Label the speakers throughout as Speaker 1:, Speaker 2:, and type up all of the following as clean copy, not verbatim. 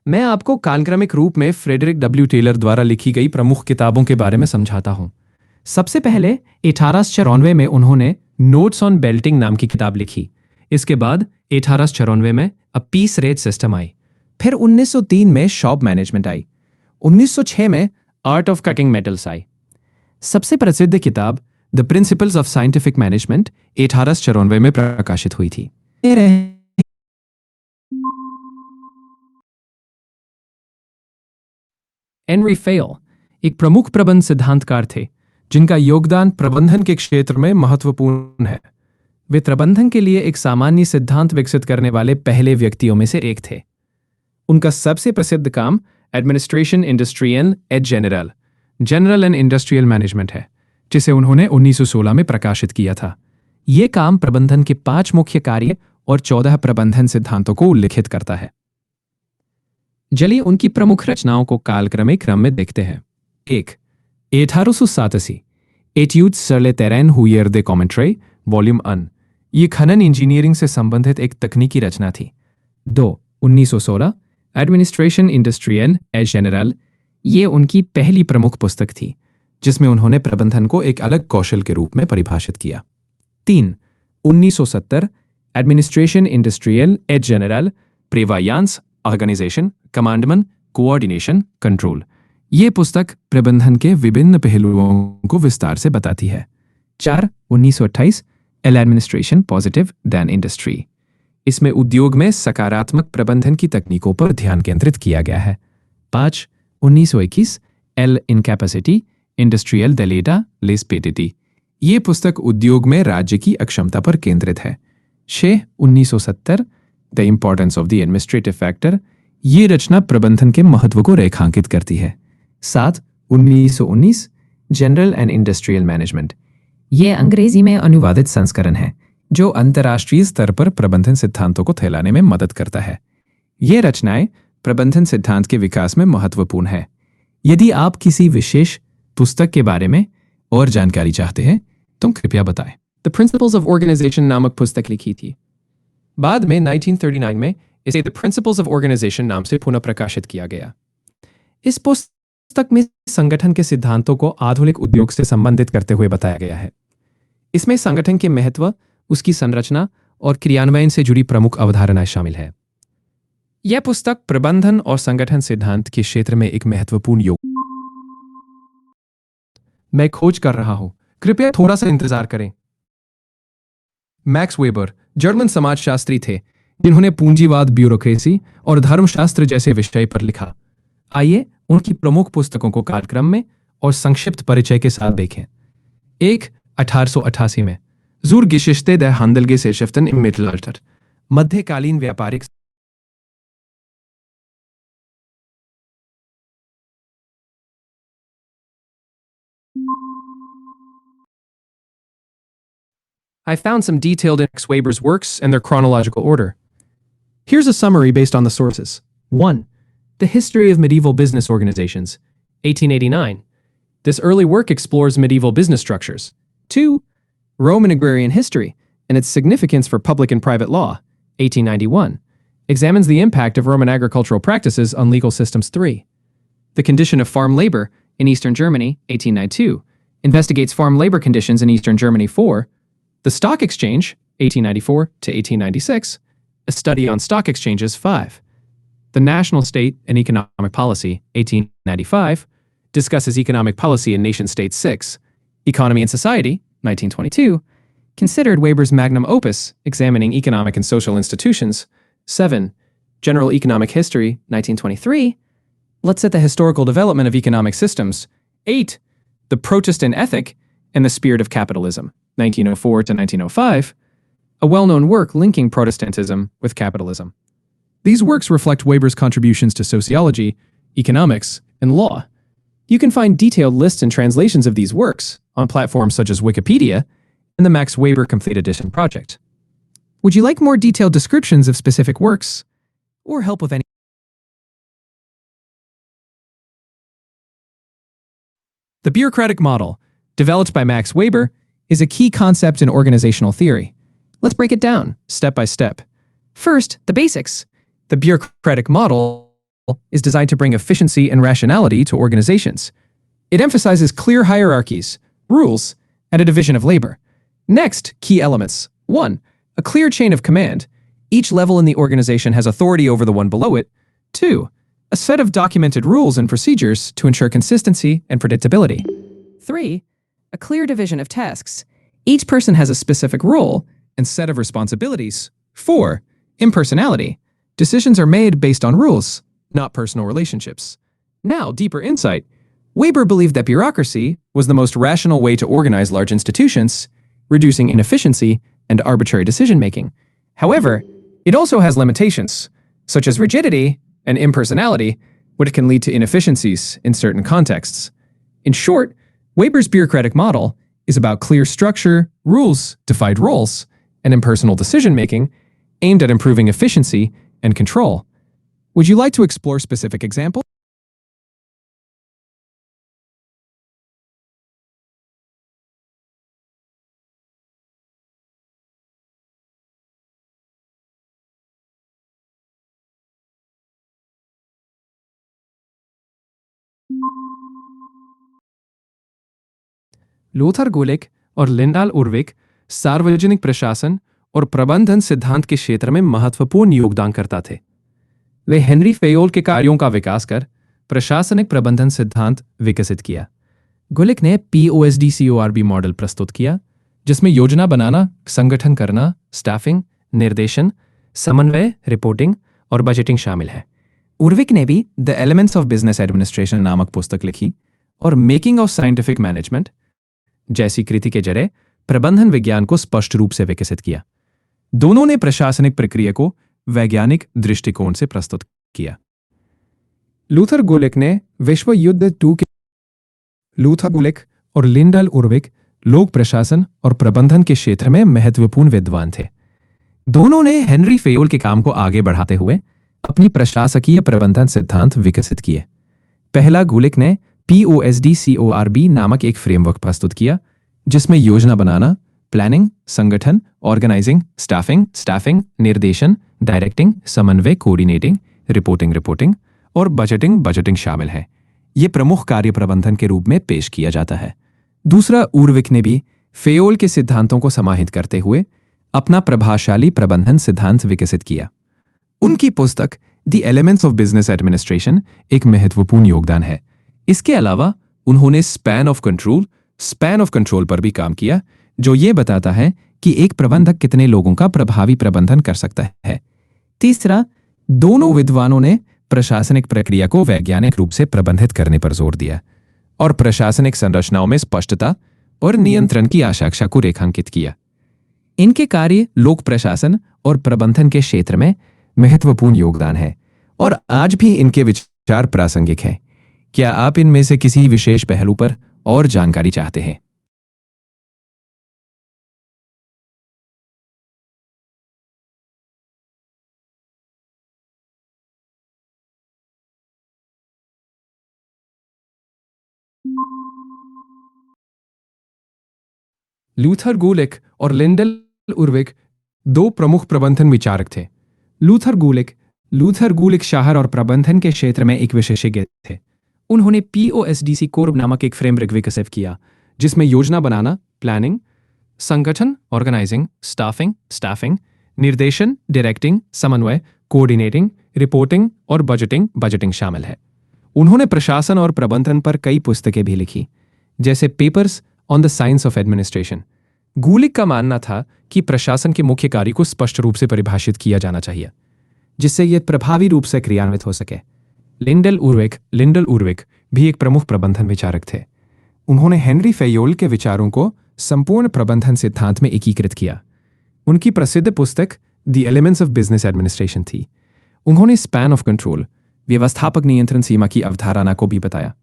Speaker 1: मैं आपको कालक्रमिक रूप में फ्रेडरिक डब्ल्यू टेलर द्वारा लिखी गई प्रमुख किताबों के बारे में समझाता हूं। सबसे पहले 1894 में उन्होंने नोट्स ऑन बेल्टिंग नाम की किताब लिखी। इसके बाद 1894 में अ पीस रेट सिस्टम आई। फिर 1903 में शॉप मैनेजमेंट आई। 1906 में आर्ट ऑफ कटिंग मेटल्स आई। सबसे प्रसिद्ध किताब the principles of scientific management 1894 में प्रकाशित हुई थी। हेनरी फेल एक प्रमुख प्रबंध सिद्धांतकार थे जिनका योगदान प्रबंधन के क्षेत्र में महत्वपूर्ण है। वे प्रबंधन के लिए एक सामान्य सिद्धांत विकसित करने वाले पहले व्यक्तियों में से एक थे। उनका सबसे प्रसिद्ध काम administration industrial eight general and industrial management है, जिसे उन्होंने 1916 में प्रकाशित किया था। यह काम प्रबंधन के 5 मुख्य कार्य और 14 प्रबंधन सिद्धांतों को उल्लिखित करता है। चलिए उनकी प्रमुख रचनाओं को कालक्रमिक क्रम में देखते हैं। 1. 1887 एट्यूड्स sur le terrain where they commentary volume 1। ये खनन इंजीनियरिंग से संबंधित एक तकनीकी रचना थी। 2. 1916 एडमिनिस्ट्रेशन इंडस्ट्रियल एट जनरल। ये उनकी पहली प्रमुख पुस्तक थी जिसमें उन्होंने प्रबंधन को एक अलग कौशल के रूप में परिभाषित किया। 3. 1970 एडमिनिस्ट्रेशन इंडस्ट्रियल एट जनरल प्रेवायांस ऑर्गेनाइजेशन कमांडमेंट कोऑर्डिनेशन कंट्रोल। ये पुस्तक प्रबंधन के विभिन्न पहलुओं को विस्तार से बताती है। 4. 1928 एल एडमिनिस्ट्रेशन पॉजिटिव दैन इंडस्ट्री। इसमें उद्योग में सकारात्मक प्रबंधन की तकनीकों पर ध्यान केंद्रित किया गया है। 5. 1921 एल इनकैपेसिटी इंडस्ट्रियल डेलेटा लेस्पेडिटी। ये पुस्तक उद्योग में राज्य की अक्षमता पर केंद्रित है। 6. 1970 the importance of the administrative factor. ये रचना प्रबंधन के महत्व को रेखांकित करती है। 7. 1919 जनरल एंड इंडस्ट्रियल मैनेजमेंट। ये अंग्रेजी में अनुवादित संस्करण है जो अंतर्राष्ट्रीय स्तर पर प्रबंधन सिद्धांतों को फैलाने में मदद करता है। ये रचनाएं प्रबंधन सिद्धांत के विकास में महत्वपूर्ण है। यदि आप किसी विशेष पुस्तक के बारे में और जानकारी चाहते हैं तो कृपया बताएं। द प्रिंसिपल्स ऑफ ऑर्गेनाइजेशन नामक पुस्तक लिखी थी। बाद में 1939 में इसे द प्रिंसिपल्स ऑफ ऑर्गेनाइजेशन नाम से पुनः प्रकाशित किया गया। इस पुस्तक में संगठन के सिद्धांतों को आधुनिक उद्योग से संबंधित करते हुए बताया गया है। इसमें संगठन के महत्व, उसकी संरचना और क्रियान्वयन से जुड़ी प्रमुख अवधारणाएं शामिल है। यह पुस्तक प्रबंधन और संगठन सिद्धांत के क्षेत्र में एक महत्वपूर्ण मैं खोज कर रहा हूं, कृपया थोड़ा सा इंतजार करें। मैक्स वेबर जर्मन समाजशास्त्री थे जिन्होंने पूंजीवाद, ब्यूरोक्रेसी और धर्मशास्त्र जैसे विषय पर लिखा। आइए उनकी प्रमुख पुस्तकों को कालक्रम में और संक्षिप्त परिचय के साथ देखें। 1. 1888 में Zur Geschichte der Handelsgesellschaften im Mittelalter मध्यकालीन व्यापारिक। I found some detailed Max Weber's works and their chronological order. Here's a summary based on the sources. 1. The History of Medieval Business Organizations, 1889. This early work explores medieval business structures. 2. Roman Agrarian History and its significance for public and private law, 1891. Examines the impact of Roman agricultural practices on legal systems. 3. The Condition of Farm Labor in Eastern Germany, 1892. Investigates farm labor conditions in Eastern Germany. 4. The Stock Exchange, 1894 to 1896. A Study on Stock Exchanges. 5. The National State and Economic Policy, 1895. Discusses economic policy in nation-states. 6. Economy and Society, 1922. Considered Weber's magnum opus, examining economic and social institutions. 7. General Economic History, 1923. Looks at the historical development of economic systems. 8. The Protestant Ethic and the Spirit of Capitalism, 1904 to 1905. A well-known work linking Protestantism with capitalism. These works reflect Weber's contributions to sociology, economics, and law. You can find detailed lists and translations of these works on platforms such as Wikipedia and the Max Weber Complete Edition project. Would you like more detailed descriptions of specific works or help with any? The bureaucratic model, developed by Max Weber, is a key concept in organizational theory. Let's break it down, step by step. First, the basics. The bureaucratic model is designed to bring efficiency and rationality to organizations. It emphasizes clear hierarchies, rules, and a division of labor. Next, key elements. 1. A clear chain of command. Each level in the organization has authority over the one below it. 2. A set of documented rules and procedures to ensure consistency and predictability. 3. A clear division of tasks. Each person has a specific role and set of responsibilities. 4. Impersonality. Decisions are made based on rules, not personal relationships. Now, deeper insight. Weber believed that bureaucracy was the most rational way to organize large institutions, reducing inefficiency and arbitrary decision-making. However, it also has limitations, such as rigidity and impersonality, which can lead to inefficiencies in certain contexts. In short, Weber's bureaucratic model is about clear structure, rules, defined roles, and impersonal decision-making aimed at improving efficiency and control. Would you like to explore specific examples? Luther Gulick और Lyndall उर्विक सार्वजनिक प्रशासन और प्रबंधन सिद्धांत के क्षेत्र में महत्वपूर्ण योगदानकर्ता थे। वे हेनरी फेयोल के कार्यों का विकास कर प्रशासनिक प्रबंधन सिद्धांत विकसित किया। गुलिक ने POSDCORB मॉडल प्रस्तुत किया, जिसमें योजना बनाना, संगठन करना, स्टाफिंग, निर्देशन, समन्वय, रिपोर्टिंग और बजटिंग शामिल है। उर्विक ने भी the elements of business administration नामक पुस्तक लिखी और मेकिंग ऑफ साइंटिफिक मैनेजमेंट जैसी कृति के जरिए प्रबंधन विज्ञान को स्पष्ट रूप से विकसित किया। दोनों ने प्रशासनिक प्रक्रिया को वैज्ञानिक दृष्टिकोण से प्रस्तुत किया। लूथर गुलिक ने विश्व युद्ध II के लूथर गुलिक और लिंडाल उर्विक लोक प्रशासन और प्रबंधन के क्षेत्र में महत्वपूर्ण विद्वान थे। दोनों ने हेनरी फेयोल के काम को आगे बढ़ाते हुए अपनी प्रशासकीय प्रबंधन सिद्धांत विकसित किए। पहला, गुलिक ने POSDCORB नामक एक फ्रेमवर्क प्रस्तुत किया, जिसमें योजना बनाना, प्लानिंग, संगठन, ऑर्गेनाइजिंग, स्टाफिंग, निर्देशन, डायरेक्टिंग, समन्वय, कोऑर्डिनेटिंग, रिपोर्टिंग और बजटिंग शामिल है। ये प्रमुख कार्य प्रबंधन के रूप में पेश किया जाता है। दूसरा, उर्विक ने भी फेयोल के सिद्धांतों को समाहित करते हुए अपना प्रभावशाली प्रबंधन सिद्धांत विकसित किया। उनकी पुस्तक the elements of business administration एक महत्वपूर्ण योगदान है। इसके अलावा उन्होंने स्पैन ऑफ कंट्रोल पर भी काम किया, जो ये बताता है कि एक प्रबंधक कितने लोगों का प्रभावी प्रबंधन कर सकता है। तीसरा, दोनों विद्वानों ने प्रशासनिक प्रक्रिया को वैज्ञानिक रूप से प्रबंधित करने पर जोर दिया और प्रशासनिक संरचनाओं में स्पष्टता और नियंत्रण की आवश्यकता को रेखांकित किया। इनके कार्य लोक प्रशासन और प्रबंधन के क्षेत्र में महत्वपूर्ण योगदान है और आज भी इनके विचार प्रासंगिक हैं। क्या आप इनमें से किसी विशेष पहलू पर और जानकारी चाहते हैं? लूथर गुलिक और लिंडल उर्विक दो प्रमुख प्रबंधन विचारक थे। लूथर गुलिक शहर और प्रबंधन के क्षेत्र में एक विशेषज्ञ थे। उन्होंने POSDCORB नामक एक फ्रेमवर्क विकसित किया, जिसमें योजना बनाना, प्लानिंग, संगठन, ऑर्गेनाइजिंग, स्टाफिंग, निर्देशन, डायरेक्टिंग, समन्वय, कोऑर्डिनेटिंग, रिपोर्टिंग और बजटिंग शामिल है। उन्होंने प्रशासन और प्रबंधन पर कई पुस्तकें भी लिखी, जैसे papers on the science of administration. Gulick का मानना था कि प्रशासन के मुख्य कार्य को स्पष्ट रूप से परिभाषित किया जाना चाहिए, जिससे यह प्रभावी रूप से क्रियान्वित हो सके। लिंडल उर्विक भी एक प्रमुख प्रबंधन विचारक थे। उन्होंने हेनरी फेयोल के विचारों को संपूर्ण प्रबंधन सिद्धांत में एकीकृत किया। उनकी प्रसिद्ध पुस्तक the elements of business administration थी। उन्होंने स्पैन ऑफ कंट्रोल, व्यवस्थापक नियंत्रण सीमा की अवधारणा को भी बताया,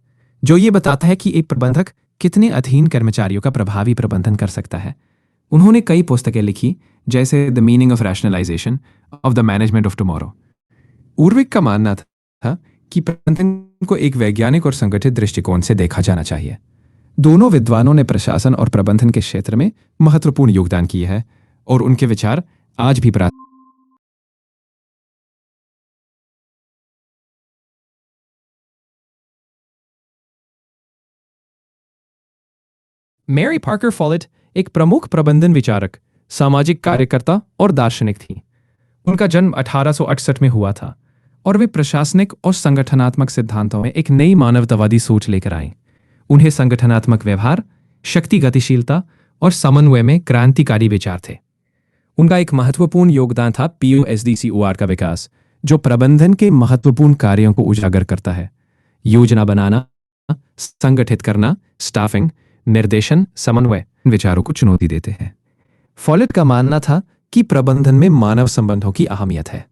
Speaker 1: जो ये बताता है कि एक प्रबंधक कितने अधीन कर्मचारियों का प्रभावी प्रबंधन कर सकता है। उन्होंने कई पुस्तकें लिखी, जैसे the meaning of rationalisation of the management of tomorrow. Urwick का मानना था कि प्रबंधन को एक वैज्ञानिक और संगठित दृष्टिकोण से देखा जाना चाहिए। दोनों विद्वानों ने प्रशासन और प्रबंधन के क्षेत्र में महत्वपूर्ण योगदान किए हैं और उनके विचार आज भी मैरी पार्कर फॉलेट एक प्रमुख प्रबंधन विचारक, सामाजिक कार्यकर्ता और दार्शनिक थी। उनका जन्म 1868 में हुआ था और वे प्रशासनिक और संगठनात्मक सिद्धांतों में एक नई मानवतावादी सोच लेकर आई। उन्हें संगठनात्मक व्यवहार, शक्ति गतिशीलता और समन्वय में क्रांतिकारी विचार थे। उनका एक महत्वपूर्ण योगदान था POSDCOR का विकास, जो प्रबंधन के महत्वपूर्ण कार्यों को उजागर करता है। योजना बनाना, संगठित करना, स्टाफिंग, निर्देशन, समन्वय विचारों को चुनौती देते हैं। फॉलेट का मानना था कि प्रबंधन में मानव संबंधों की अहमियत है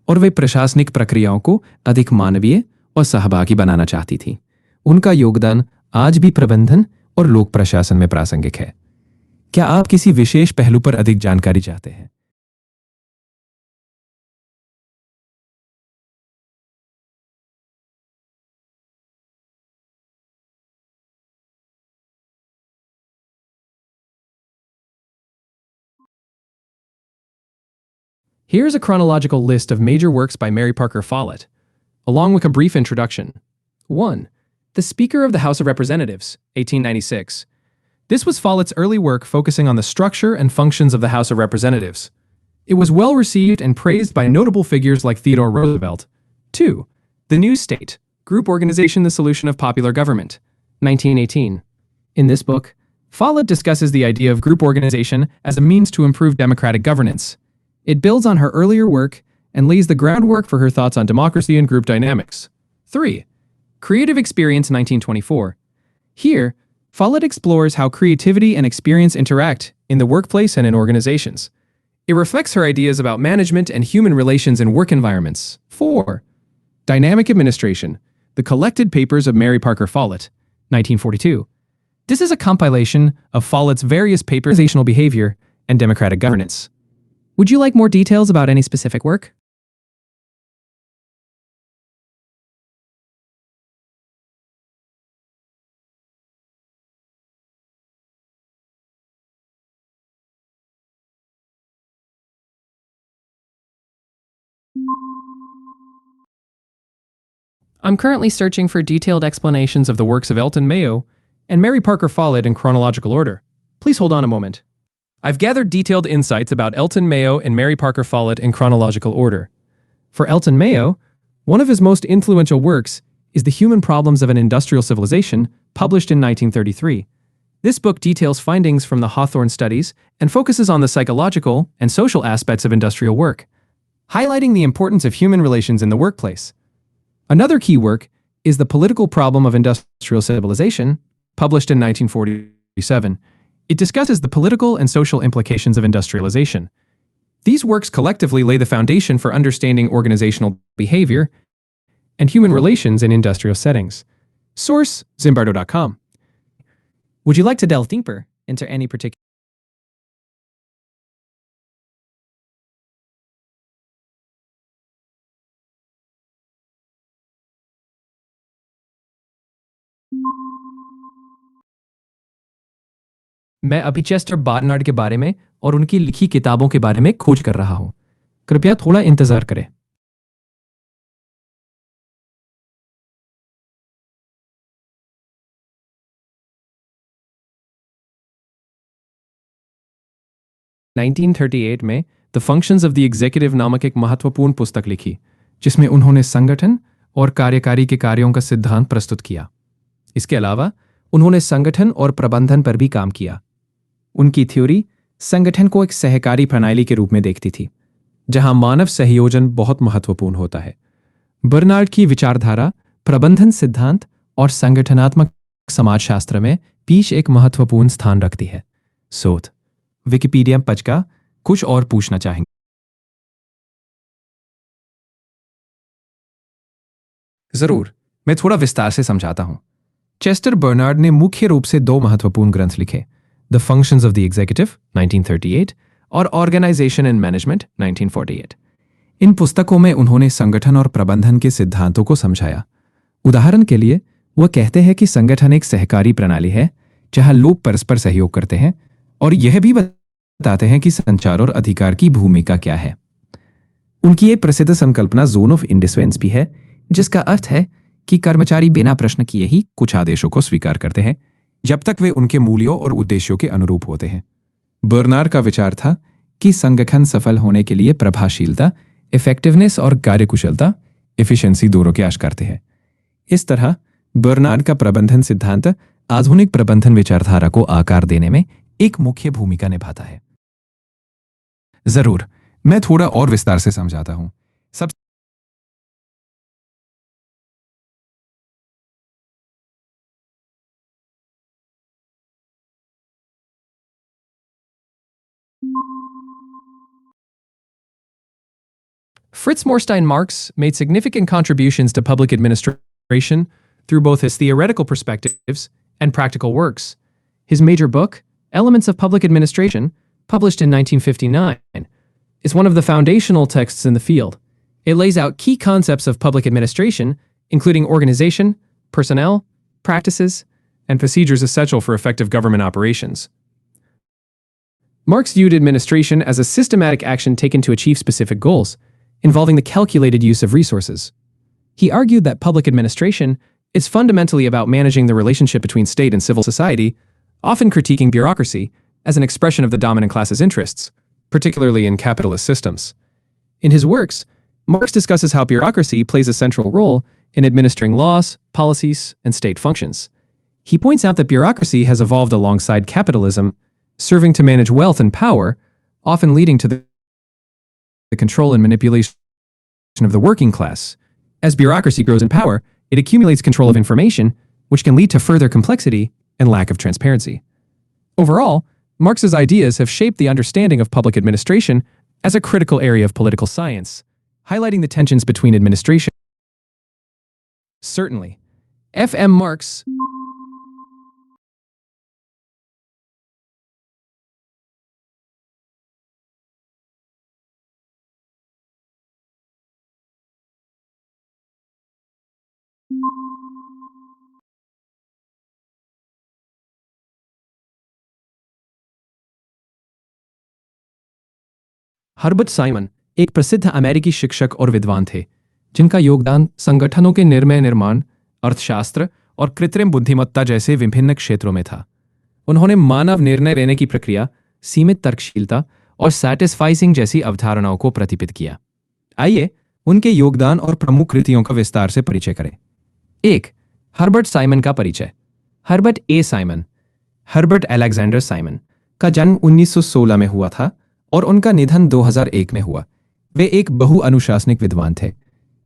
Speaker 1: और वे प्रशासनिक प्रक्रियाओं को अधिक मानवीय और सहभागी बनाना चाहती थी। उनका योगदान आज भी प्रबंधन और लोक प्रशासन में प्रासंगिक है। क्या आप किसी विशेष पहलू पर अधिक जानकारी चाहते हैं? Here's a chronological list of major works by Mary Parker Follett, along with a brief introduction. 1. The Speaker of the House of Representatives, 1896. This was Follett's early work focusing on the structure and functions of the House of Representatives. It was well received and praised by notable figures like Theodore Roosevelt. 2. The New State, Group Organization, the Solution of Popular Government, 1918. In this book, Follett discusses the idea of group organization as a means to improve democratic governance. It builds on her earlier work and lays the groundwork for her thoughts on democracy and group dynamics. 3. Creative Experience, 1924. Here, Follett explores how creativity and experience interact in the workplace and in organizations. It reflects her ideas about management and human relations in work environments. 4. Dynamic Administration, The Collected Papers of Mary Parker Follett, 1942. This is a compilation of Follett's various papers on organizational behavior and democratic governance. Would you like more details about any specific work? I'm currently searching for detailed explanations of the works of Elton Mayo and Mary Parker Follett in chronological order. Please hold on a moment. I've gathered detailed insights about Elton Mayo and Mary Parker Follett in chronological order. For Elton Mayo, one of his most influential works is The Human Problems of an Industrial Civilization, published in 1933. This book details findings from the Hawthorne studies and focuses on the psychological and social aspects of industrial work, highlighting the importance of human relations in the workplace. Another key work is The Political Problem of Industrial Civilization, published in 1947. It discusses the political and social implications of industrialization. These works collectively lay the foundation for understanding organizational behavior and human relations in industrial settings. Source: Zimbardo.com. Would you like to delve deeper into any particular? मैं अभी Chester Barnard के बारे में और उनकी लिखी किताबों के बारे में खोज कर रहा हूं। कृपया थोड़ा इंतजार करें। नाइनटीन 1938 में the functions of the executive नामक एक महत्वपूर्ण पुस्तक लिखी, जिसमें उन्होंने संगठन और कार्यकारी के कार्यों का सिद्धांत प्रस्तुत किया। इसके अलावा उन्होंने संगठन और प्रबंधन पर भी काम किया। उनकी थ्योरी संगठन को एक सहकारी प्रणाली के रूप में देखती थी, जहां मानव सहयोजन बहुत महत्वपूर्ण होता है। बर्नार्ड की विचारधारा प्रबंधन सिद्धांत और संगठनात्मक समाजशास्त्र में बीच एक महत्वपूर्ण स्थान रखती है। शोध विकिपीडिया पज का कुछ और पूछना चाहेंगे? जरूर, मैं थोड़ा विस्तार से समझाता हूं। चेस्टर बर्नार्ड ने मुख्य रूप से दो महत्वपूर्ण ग्रंथ लिखे, the functions of the executive 1938 और ऑर्गेनाइजेशन एंड मैनेजमेंट 1948। इन पुस्तकों में उन्होंने संगठन और प्रबंधन के सिद्धांतों को समझाया। उदाहरण के लिए वह कहते हैं कि संगठन एक सहकारी प्रणाली है जहां लोग परस्पर सहयोग करते हैं और यह भी बताते हैं कि संचार और अधिकार की भूमिका क्या है। उनकी एक प्रसिद्ध संकल्पना जोन ऑफ इंडिफरेंस भी है, जिसका अर्थ है कि कर्मचारी बिना प्रश्न किए ही कुछ आदेशों को स्वीकार करते हैं।
Speaker 2: जब तक वे उनके मूल्यों और उद्देश्यों के अनुरूप होते हैं। बर्नार्ड का विचार था कि संगठन सफल होने के लिए प्रभावशीलता, इफेक्टिवनेस और कार्यकुशलता, एफिशिएंसी दोनों के आश करते हैं। इस तरह बर्नार्ड का प्रबंधन सिद्धांत आधुनिक प्रबंधन विचारधारा को आकार देने में एक मुख्य भूमिका निभाता है। जरूर, मैं थोड़ा और विस्तार से समझाता हूं। सब
Speaker 1: Fritz Morstein Marx made significant contributions to public administration through both his theoretical perspectives and practical works. His major book, Elements of Public Administration, published in 1959, is one of the foundational texts in the field. It lays out key concepts of public administration, including organization, personnel, practices, and procedures essential for effective government operations. Marx viewed administration as a systematic action taken to achieve specific goals, involving the calculated use of resources. He argued that public administration is fundamentally about managing the relationship between state and civil society, often critiquing bureaucracy as an expression of the dominant class's interests, particularly in capitalist systems. In his works, Marx discusses how bureaucracy plays a central role in administering laws, policies, and state functions. He points out that bureaucracy has evolved alongside capitalism, serving to manage wealth and power, often leading to the control and manipulation of the working class. As bureaucracy grows in power, it accumulates control of information, which can lead to further complexity and lack of transparency. Overall, Marx's ideas have shaped the understanding of public administration as a critical area of political science, highlighting the tensions between administration. Certainly, F.M. Marx Herbert Simon एक प्रसिद्ध अमेरिकी शिक्षक और विद्वान थे, जिनका योगदान संगठनों के निर्णय निर्माण, अर्थशास्त्र और कृत्रिम बुद्धिमत्ता जैसे विभिन्न क्षेत्रों में था। उन्होंने मानव निर्णय लेने की प्रक्रिया, सीमित तर्कशीलता और सैटिस्फाइसिंग जैसी अवधारणाओं को प्रतिपादित किया। आइए उनके योगदान और प्रमुख कृतियों का विस्तार से परिचय करें। 1. हर्बर्ट साइमन का परिचय। Herbert A Simon, Herbert Alexander Simon का जन्म 1916 में हुआ था और उनका निधन 2001 में हुआ। वे एक बहुअनुशासनिक विद्वान थे,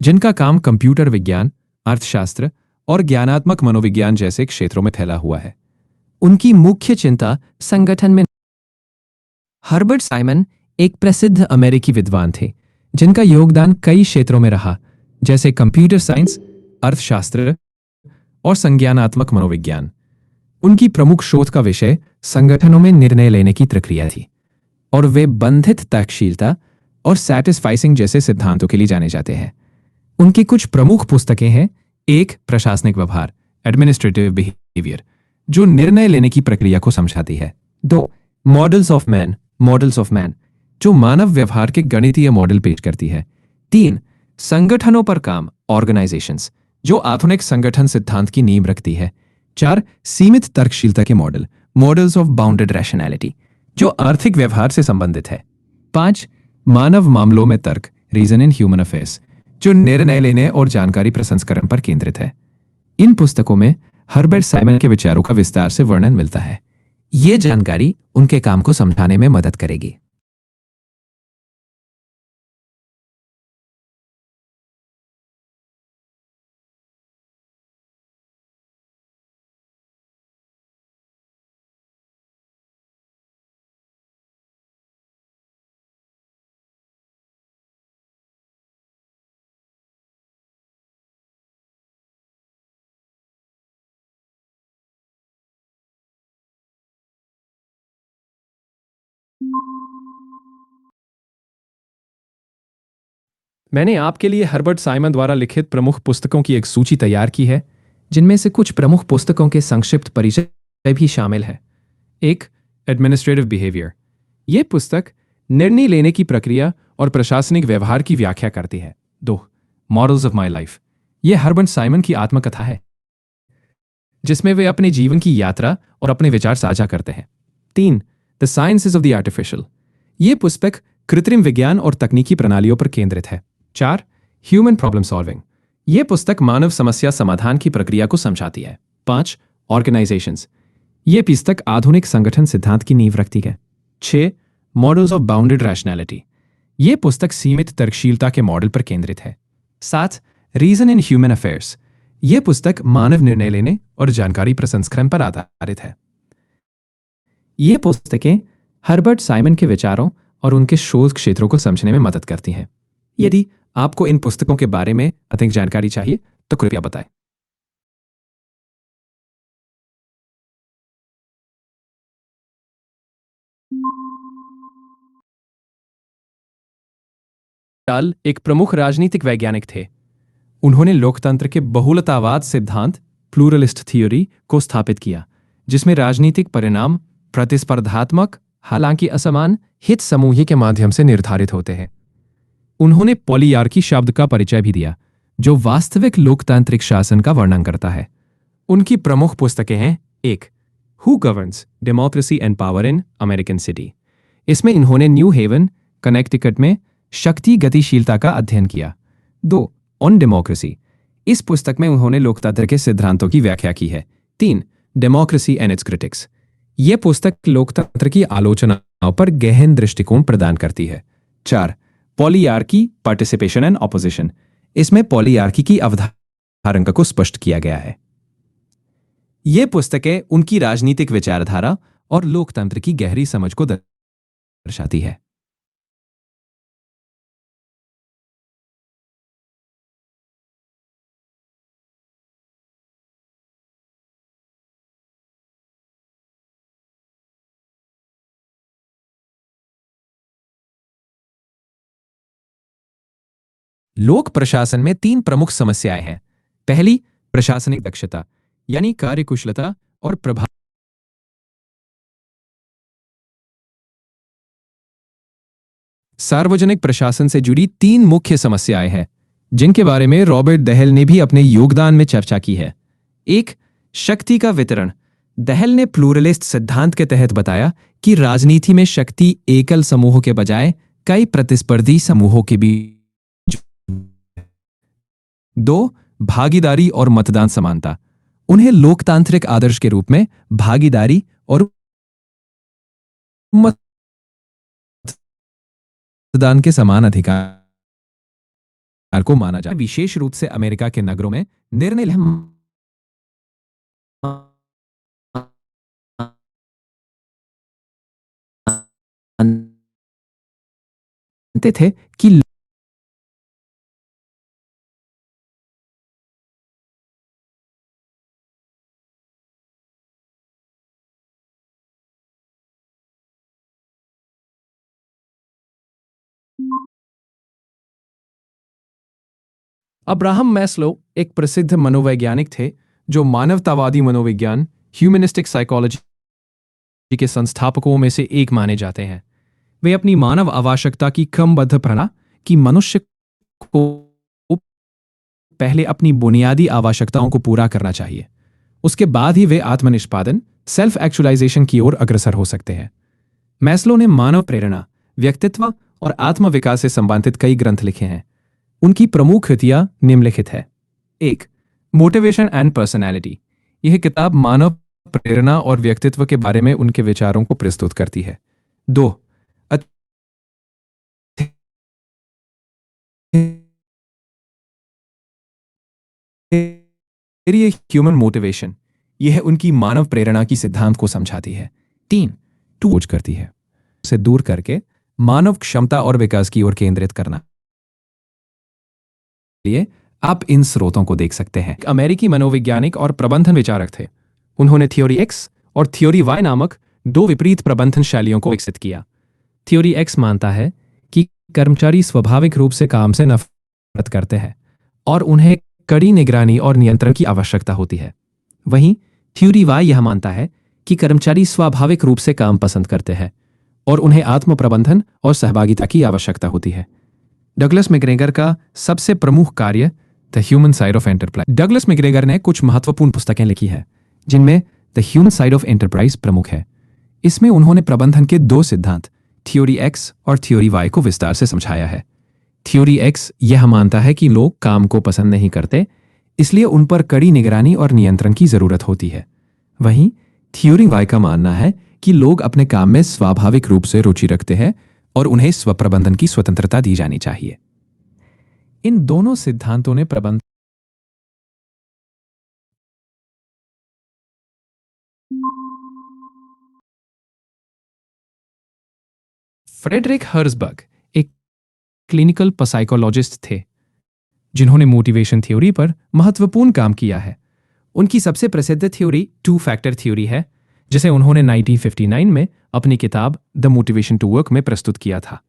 Speaker 1: जिनका काम कंप्यूटर विज्ञान, अर्थशास्त्र और ज्ञानात्मक मनोविज्ञान जैसे क्षेत्रों में फैला हुआ है। उनकी मुख्य चिंता संगठन में। हर्बर्ट साइमन एक प्रसिद्ध अमेरिकी विद्वान थे, जिनका योगदान कई क्षेत्रों में रहा, जैसे कंप्यूटर साइंस, अर्थशास्त्र और संज्ञानात्मक मनोविज्ञान। उनकी प्रमुख शोध का विषय संगठनों में निर्णय लेने की प्रक्रिया थी, और वे बंधित तर्कशीलता और सैटिस्फाइसिंग जैसे सिद्धांतों के लिए जाने जाते हैं। उनकी कुछ प्रमुख पुस्तकें हैं। 1. प्रशासनिक व्यवहार, एडमिनिस्ट्रेटिव बिहेवियर, जो निर्णय लेने की प्रक्रिया को समझाती है। 2. मॉडल्स ऑफ मैन, जो मानव व्यवहार के गणितीय मॉडल पेश करती है। 3. संगठनों पर काम, ऑर्गेनाइजेशंस, जो आधुनिक संगठन सिद्धांत की नींव रखती है। 4. सीमित तर्कशीलता के मॉडल्स ऑफ बाउंडेड रैशनैलिटी, जो आर्थिक व्यवहार से संबंधित है। 5. मानव मामलों में तर्क, रीजन इन ह्यूमन अफेयर्स, जो निर्णय लेने और जानकारी प्रसंस्करण पर केंद्रित है। इन पुस्तकों में हर्बर्ट साइमन के विचारों का विस्तार से वर्णन मिलता है। ये जानकारी उनके काम को समझाने में मदद करेगी। मैंने आपके लिए हर्बर्ट साइमन द्वारा लिखित प्रमुख पुस्तकों की एक सूची तैयार की है, जिनमें से कुछ प्रमुख पुस्तकों के संक्षिप्त परिचय भी शामिल है। 1. Administrative behaviour. यह पुस्तक निर्णय लेने की प्रक्रिया और प्रशासनिक व्यवहार की व्याख्या करती है। 2. Models of my life. यह हर्बर्ट साइमन की आत्मकथा है, जिसमें वे अपने जीवन की यात्रा और अपने विचार साझा करते हैं। 3. The sciences of the artificial. ये पुस्तक कृत्रिम विज्ञान और तकनीकी प्रणालियों पर केंद्रित है। 4. Human problem solving. ये पुस्तक मानव समस्या समाधान की प्रक्रिया को समझाती है। 5. ऑर्गेनाइजेशंस। ये पुस्तक आधुनिक संगठन सिद्धांत की नींव रखती है। 6. Models of bounded rationality. ये पुस्तक सीमित तर्कशीलता के मॉडल पर केंद्रित है। 7. Reason in human affairs. यह पुस्तक मानव निर्णय लेने और जानकारी प्रसंस्करण पर आधारित है। ये पुस्तकें हर्बर्ट साइमन के विचारों और उनके शोध क्षेत्रों को समझने में मदद करती हैं। यदि आपको इन पुस्तकों के बारे में अधिक जानकारी चाहिए तो कृपया बताएं। टाल एक प्रमुख राजनीतिक वैज्ञानिक थे। उन्होंने लोकतंत्र के बहुलतावाद सिद्धांत प्लूरलिस्ट थ्योरी को स्थापित किया, जिसमें राजनीतिक परिणाम प्रतिस्पर्धात्मक, हालांकि असमान हित समूह के माध्यम से निर्धारित होते हैं। उन्होंने पॉलीयार्की शब्द का परिचय भी दिया, जो वास्तविक लोकतांत्रिक शासन का वर्णन करता है। उनकी प्रमुख पुस्तकें हैं: 1. Who governs democracy and power in American city. इसमें इन्होंने न्यू हेवन, कनेक्टिकट में शक्ति गतिशीलता का अध्ययन किया। 2. On democracy. इस पुस्तक में उन्होंने लोकतंत्र के सिद्धांतों की व्याख्या की है। 3. Democracy and it's critics. यह पुस्तक लोकतंत्र की आलोचनाओं पर गहन दृष्टिकोण प्रदान करती है। 4. पॉलीयार्की, पार्टिसिपेशन एंड ऑपोजिशन। इसमें पॉलीयार्की की अवधारणा को स्पष्ट किया गया है। ये पुस्तकें उनकी राजनीतिक विचारधारा और लोकतंत्र की गहरी समझ को दर्शाती है। लोक प्रशासन में 3 प्रमुख समस्याएं हैं। पहली, प्रशासनिक दक्षता, यानी कार्यकुशलता और प्रभाव। सार्वजनिक प्रशासन से जुड़ी 3 मुख्य समस्याएं हैं, जिनके बारे में रॉबर्ट दहल ने भी अपने योगदान में चर्चा की है। 1. शक्ति का वितरण। दहल ने प्लूरलिस्ट सिद्धांत के तहत बताया कि राजनीति में शक्ति एकल समूहों के बजाय कई प्रतिस्पर्धी समूहों के बीच। 2. भागीदारी और मतदान समानता। उन्हें लोकतांत्रिक आदर्श के रूप में भागीदारी और मतदान के समान अधिकार को माना जाए, विशेष रूप से अमेरिका के नगरों में निर्णय मानते थे कि अब्राहम मैस्लो एक प्रसिद्ध मनोवैज्ञानिक थे, जो मानवतावादी मनोविज्ञान ह्यूमनिस्टिक साइकोलॉजी के संस्थापकों में से एक माने जाते हैं। वे अपनी मानव आवश्यकता की क्रमबद्ध प्रणाली कि मनुष्य को पहले अपनी बुनियादी आवश्यकताओं को पूरा करना चाहिए, उसके बाद ही वे आत्मनिष्पादन सेल्फ एक्चुअलाइजेशन की ओर अग्रसर हो सकते हैं। मैस्लो ने मानव प्रेरणा, व्यक्तित्व और आत्मविकास से संबंधित कई ग्रंथ लिखे हैं। उनकी प्रमुख कृतियां निम्नलिखित है। 1. Motivation and personality. यह किताब मानव प्रेरणा और व्यक्तित्व के बारे में उनके विचारों को प्रस्तुत करती है। 2. Human motivation. यह उनकी मानव प्रेरणा की सिद्धांत को समझाती है। 3. खोज करती है, से दूर करके मानव क्षमता और विकास की ओर केंद्रित करना। लिए आप इन स्रोतों को देख सकते हैं। एक अमेरिकी मनोवैज्ञानिक और प्रबंधन विचारक थे। उन्होंने थ्योरी एक्स और थ्योरी वाई नामक 2 विपरीत प्रबंधन शैलियों को विकसित किया। थ्योरी एक्स मानता है कि कर्मचारी स्वाभाविक रूप से काम से नफरत करते हैं और उन्हें कड़ी निगरानी और नियंत्रण की आवश्यकता होती है। वहीं थ्योरी वाई यह मानता है कि कर्मचारी स्वाभाविक रूप से काम पसंद करते हैं और उन्हें आत्म प्रबंधन और सहभागिता की आवश्यकता होती है। डगलस मैकग्रेगर का सबसे प्रमुख कार्य the human side of enterprise. Douglas McGregor ने कुछ महत्वपूर्ण पुस्तकें लिखी हैं,
Speaker 2: जिनमें the human side of enterprise प्रमुख है। इसमें उन्होंने प्रबंधन के दो सिद्धांत थ्योरी एक्स और थ्योरी वाई को विस्तार से समझाया है। थ्योरी एक्स यह मानता है कि लोग काम को पसंद नहीं करते, इसलिए उन पर कड़ी निगरानी और नियंत्रण की जरूरत होती है। वहीं थ्योरी वाई का मानना है कि लोग अपने काम में स्वाभाविक रूप से रुचि रखते हैं और उन्हें स्वप्रबंधन की स्वतंत्रता दी जानी चाहिए। इन दोनों सिद्धांतों ने प्रबंधन फ्रेडरिक हर्जबर्ग एक क्लिनिकल साइकोलॉजिस्ट थे जिन्होंने मोटिवेशन थ्योरी पर महत्वपूर्ण काम किया है। उनकी सबसे प्रसिद्ध थ्योरी टू फैक्टर थ्योरी है, जिसे उन्होंने 1959 में अपनी किताब द मोटिवेशन टू वर्क में प्रस्तुत किया था।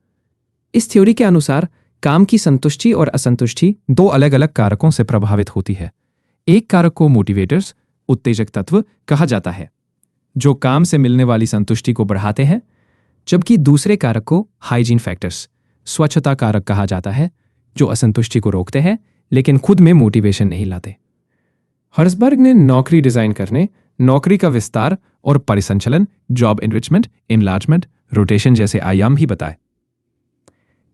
Speaker 2: इस थ्योरी के अनुसार काम की संतुष्टि और असंतुष्टि दो अलग अलग कारकों से प्रभावित होती है। एक कारक को मोटिवेटर्स उत्तेजक तत्व कहा जाता है, जो काम से मिलने वाली संतुष्टि को बढ़ाते हैं, जबकि दूसरे कारक को हाइजीन फैक्टर्स स्वच्छता कारक कहा जाता है, जो असंतुष्टि को रोकते हैं लेकिन खुद में मोटिवेशन नहीं लाते। हर्जबर्ग ने नौकरी डिजाइन करने, नौकरी का विस्तार और परिसंचलन, जॉब एनरिचमेंट, एनलार्जमेंट, रोटेशन जैसे आयाम भी बताए।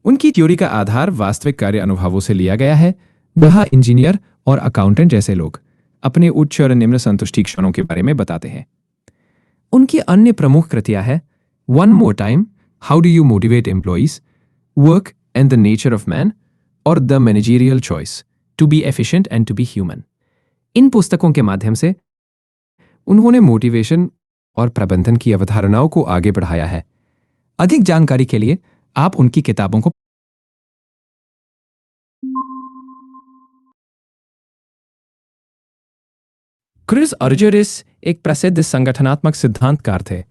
Speaker 2: उनकी थ्योरी का आधार वास्तविक कार्य अनुभवों से लिया गया है। वह इंजीनियर और अकाउंटेंट जैसे लोग अपने उच्च और निम्न संतुष्टि क्षणों के बारे में बताते हैं। उनकी अन्य प्रमुख कृतियां हैं one more time, how do you motivate employees, work and the nature of man और the managerial choice, to be efficient and to be human. इन पुस्तकों के माध्यम से उन्होंने मोटिवेशन और प्रबंधन की अवधारणाओं को आगे बढ़ाया है। अधिक जानकारी के लिए आप उनकी किताबों को क्रिस अर्जरिस एक प्रसिद्ध संगठनात्मक सिद्धांतकार थे,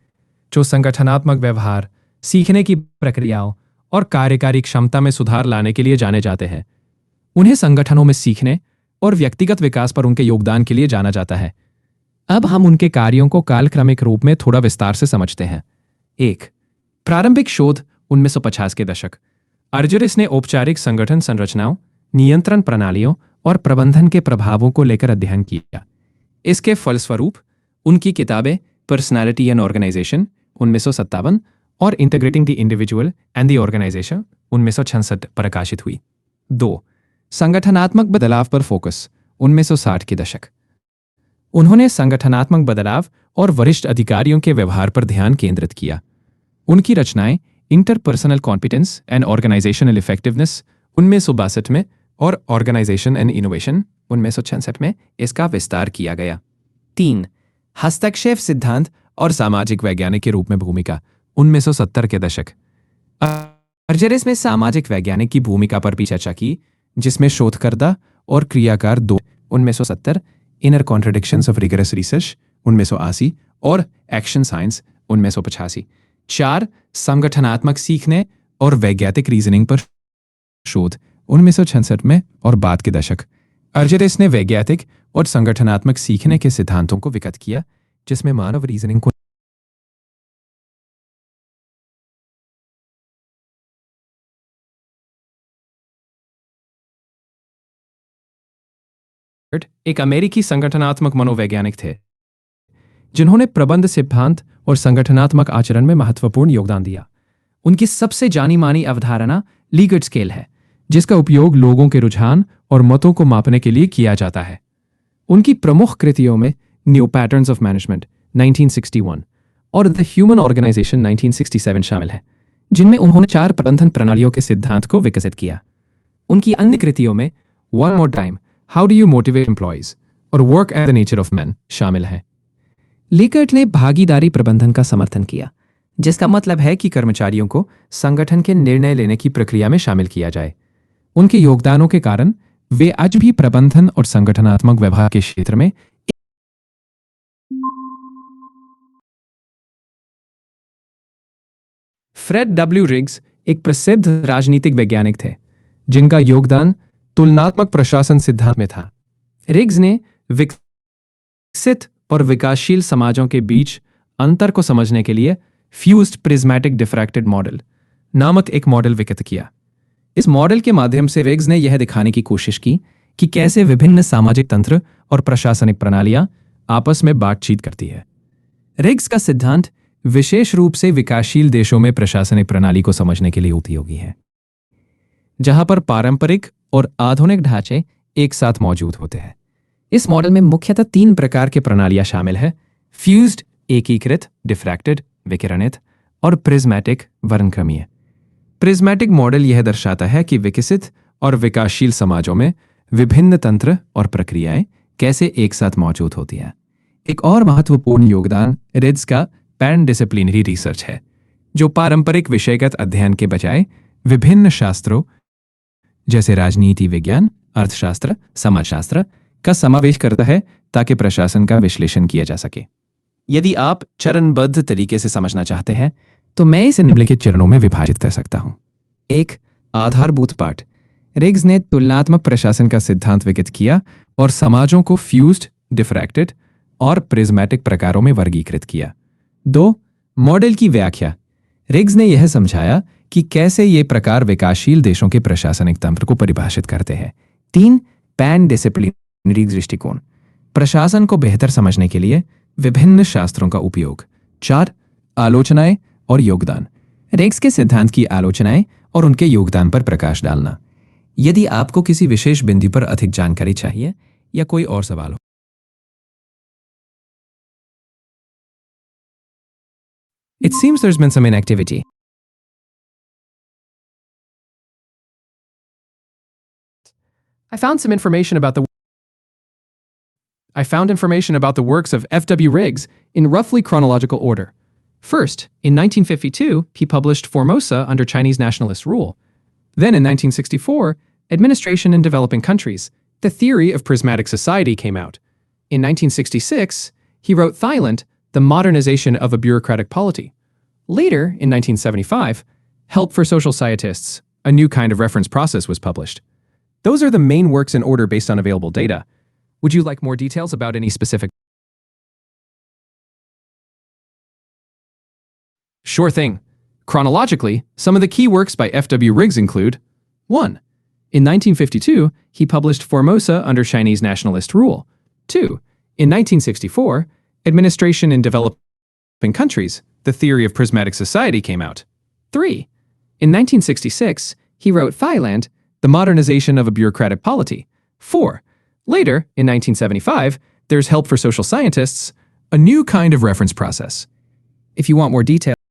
Speaker 2: जो संगठनात्मक व्यवहार, सीखने की प्रक्रियाओं और कार्यकारी क्षमता में सुधार लाने के लिए जाने जाते हैं। उन्हें संगठनों में सीखने और व्यक्तिगत विकास पर उनके योगदान के लिए जाना जाता है। अब हम उनके कार्यों को कालक्रमिक रूप में थोड़ा विस्तार से समझते हैं। 1. प्रारंभिक शोध 1950 के दशक। अर्जरिस ने औपचारिक संगठन संरचनाओं, नियंत्रण प्रणालियों और प्रबंधन के प्रभावों को लेकर अध्ययन किया। इसके फलस्वरूप उनकी किताबें पर्सनालिटी एंड ऑर्गेनाइजेशन 1957 और integrating the individual and the organisation 1966 प्रकाशित हुई। 2. संगठनात्मक बदलाव पर फोकस 1960 के दशक। उन्होंने संगठनात्मक बदलाव और वरिष्ठ अधिकारियों के व्यवहार पर ध्यान केंद्रित किया। उनकी रचनाएं interpersonal competence and organisational effectiveness 1962 में और ऑर्गेनाइजेशन एंड इनोवेशन 1966 में इसका विस्तार किया गया। 3. हस्तक्षेप सिद्धांत और सामाजिक वैज्ञानिक के रूप में भूमिका 1970 के दशक। अर्जरिस में सामाजिक वैज्ञानिक की भूमिका पर भी चर्चा की, जिसमें शोधकर्ता और क्रियाकार 2 1970, inner contradictions of rigorous research 1980 और एक्शन साइंस 1985। 4. संगठनात्मक सीखने और वैज्ञानिक रीजनिंग पर शोध 1966 में और बाद के दशक। अर्जरिस ने वैज्ञानिक और संगठनात्मक सीखने के सिद्धांतों को विकसित किया, जिसमें मानव रीजनिंग को एक अमेरिकी संगठनात्मक मनोवैज्ञानिक थे, जिन्होंने प्रबंध सिद्धांत और संगठनात्मक आचरण में महत्वपूर्ण योगदान दिया। उनकी सबसे जानी मानी अवधारणा लीगर्ट स्केल है, जिसका उपयोग लोगों के रुझान और मतों को मापने के लिए किया जाता है। उनकी प्रमुख कृतियों में न्यू पैटर्न्स ऑफ मैनेजमेंट 1961 और द ह्यूमन ऑर्गेनाइजेशन 1967 शामिल है, जिनमें उन्होंने 4 प्रबंधन प्रणालियों के सिद्धांत को विकसित किया। उनकी अन्य कृतियों में one more time, how do you motivate employees और work and the nature of man शामिल हैं। लीगर्ट ने भागीदारी प्रबंधन का समर्थन किया, जिसका मतलब है कि कर्मचारियों को संगठन के निर्णय लेने की प्रक्रिया में शामिल किया जाए। उनके योगदानों के कारण वे आज भी प्रबंधन और संगठनात्मक व्यवहार के क्षेत्र में फ्रेड डब्ल्यू रिग्स एक प्रसिद्ध राजनीतिक वैज्ञानिक थे, जिनका योगदान तुलनात्मक प्रशासन सिद्धांत में था। रिग्स ने विकसित और विकासशील समाजों के बीच अंतर को समझने के लिए फ्यूज्ड प्रिज्मेटिक डिफ्रैक्टेड मॉडल नामक एक मॉडल विकसित किया। इस मॉडल के माध्यम से रिग्स ने यह दिखाने की कोशिश की कि कैसे विभिन्न सामाजिक तंत्र और प्रशासनिक प्रणालियां
Speaker 1: आपस में बातचीत करती है। रिग्स का सिद्धांत विशेष रूप से विकासशील देशों में प्रशासनिक प्रणाली को समझने के लिए उपयोगी है, जहां पर पारंपरिक और आधुनिक ढांचे एक साथ मौजूद होते हैं। इस मॉडल में मुख्यतः 3 प्रकार की प्रणालियां शामिल है: फ्यूज्ड एकीकृत, डिफ्रैक्टेड विकिरणित, और प्रिज्मेटिक वर्णक्रमीय। प्रिज्मेटिक मॉडल यह दर्शाता है कि विकसित और विकासशील समाजों में विभिन्न तंत्र और प्रक्रियाएं कैसे एक साथ मौजूद होती हैं। एक और महत्वपूर्ण योगदान रिड्स का पैन डिसिप्लिनरी रिसर्च है, जो पारंपरिक विषयगत अध्ययन के बजाय विभिन्न शास्त्रों जैसे राजनीति विज्ञान, अर्थशास्त्र, समाजशास्त्र का समावेश करता है ताकि प्रशासन का विश्लेषण किया जा सके। यदि आप चरणबद्ध तरीके से समझना चाहते हैं तो मैं इसे निम्नलिखित चरणों में विभाजित कर सकता हूं। 1. आधारभूत पाठ। रिग्स ने तुलनात्मक प्रशासन का सिद्धांत विकसित किया और समाजों को फ्यूज्ड, डिफ्रैक्टेड और प्रिज्मेटिक प्रकारों में वर्गीकृत किया। 2. मॉडल की व्याख्या। रिग्स ने यह समझाया कि कैसे ये प्रकार विकासशील देशों के प्रशासनिक तंत्र को परिभाषित करते हैं। 3. पैन डिसिप्लिनरी दृष्टिकोण। प्रशासन को बेहतर समझने के लिए विभिन्न शास्त्रों का उपयोग। 4. आलोचनाएं और योगदान। रिग्स के सिद्धांत की आलोचनाएं और उनके योगदान पर प्रकाश डालना। यदि आपको किसी विशेष बिंदु पर अधिक जानकारी चाहिए या कोई और सवाल हो, It seems there's been some inactivity. I found information about the works of F.W. Riggs in roughly chronological order. First, in 1952, he published Formosa under Chinese nationalist rule. Then in 1964, Administration in Developing Countries, The Theory of Prismatic Society came out. In 1966, he wrote Thailand, The Modernization of a Bureaucratic Polity. Later, in 1975, Help for Social Scientists, a new kind of reference process was published. Those are the main works in order based on available data. Would you like more details about any specific? Sure thing. Chronologically, some of the key works by F.W. Riggs include: 1. In 1952, he published Formosa under Chinese nationalist rule. 2. In 1964, Administration in Developing Countries, The Theory of Prismatic Society came out. 3. In 1966, he wrote Thailand, The Modernization of a Bureaucratic Polity. 4. Later, in 1975, there's Help for Social Scientists, a new kind of reference process. If you want more detail,